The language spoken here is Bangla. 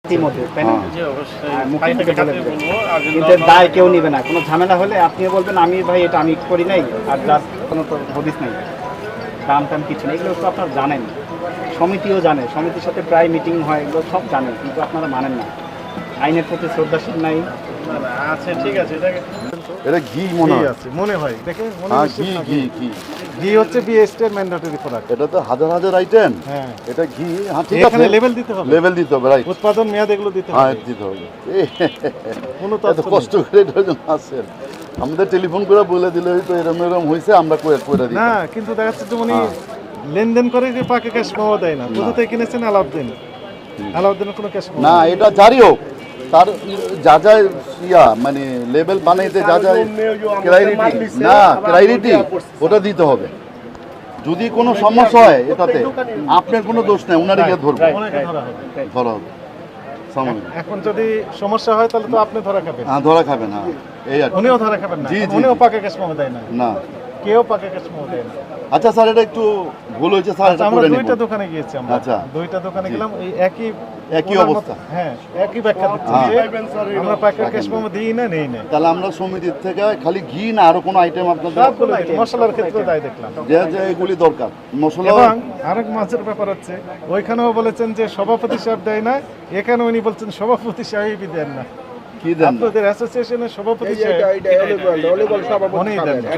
ইতিমধ্যে, তাই না? জি অবশ্যই মুখে মুখে বলে দেবেন। বলবো আর যদি কিন্তু এর দায় কেউ নিবে না। কোনো ঝামেলা হলে আপনিও বলবেন আমি ভাই এটা আমি করি নাই, আর যার কোনো তো হদিস নাই, দাম টাম কিছু নেই, এগুলো তো আপনারা জানেন, সমিতিও জানে, সমিতির সাথে প্রায় মিটিং হয়, এগুলো সব জানেন, কিন্তু আপনারা মানেন না, আইনের প্রতি শ্রদ্ধাশীল নাই। না না আছে ঠিক আছে এটাকে এটা ঘি মনে হয়। আছে মনে হয়, দেখে মনে হ্যাঁ, হচ্ছে ঘি না। ঘি ঘি ঘি হচ্ছে বিএসটি এর ম্যান্ডেটরি প্রোডাক্ট। এটা তো হাজার হাজার আইটেম। হ্যাঁ, এটা ঘি, হ্যাঁ ঠিক এখানে আছে, লেভেল দিতে হবে, লেভেল দিতে হবে, রাইট। উৎপাদন মেয়াদ এগুলো দিতে হ্যাঁ হবে। দিতে হবে। কোনো এত তথ্য কষ্ট করে এটার জন্য আসেন, আমাদের টেলিফোন করে বলে দিলে হয়তো এরম এরম হয়েছে, আমরা করে দিই না, কিন্তু দেখা যাচ্ছে যে উনি হ্যাঁ। লেনদেন করে যে পাকে ক্যাশ পাওয়া দেয় না। কোথা থেকে কিনেছেন? আলাউদ্দিন। আলাউদ্দিনের কোনো ক্যাশ না, এটা জারি হোক, তার যা যা ইয়া মানে লেভেল বানাইতে যা যা ক্রাইটেরিটি, না ক্রাইটেরিটি ওটা দিতে হবে। যদি কোনো সমস্যা হয় এটাতে আপনার কোনো দোষ নেই, উনারিকে ধরবো, ওনাকে ধরা হবে। ধরা হবে। সামনে এখন যদি সমস্যা হয় তাহলে তো আপনি ধরা খাবেন, হ্যাঁ ধরা খাবেন, হ্যাঁ এই আর কি। উনিও ধরা খাবেন না। জি, জি, উনিও জি। পাকে ক্যাশ পাওয়া দেয় না, না কেউ পাকে ক্যাশ পাওয়া দেয় না। আচ্ছা স্যার, এটা একটু ভুল হয়েছে স্যার, আচ্ছা, এটা আমরা করে নিব। দুইটা দোকানে গিয়েছি, আমরা আচ্ছা। দুইটা দোকানে জি। গেলাম, এই একই একই ওনার অবস্থা। মতো- হ্যাঁ, একই ব্যাখ্যা দিচ্ছে হ্যাঁ। যে আমরা পাকে ক্যাশ পাওয়া দিই না, নেই না। তাহলে আমরা সমিতির থেকে খালি ঘি না আরো কোনো আইটেম আপনাদের সবগুলো মশলার ক্ষেত্রে তাই দেখলাম। যে যে এগুলি দরকার মশলা, এবং আরেক মাছের ব্যাপার হচ্ছে, ওইখানেও বলেছেন যে সভাপতি সাহেব দেয় না, এখানে উনি বলছেন সভাপতি সাহেবই দেন না। কি দেন? আপনাদের অ্যাসোসিয়েশনের সভাপতি সাহেব উনিই দেন না।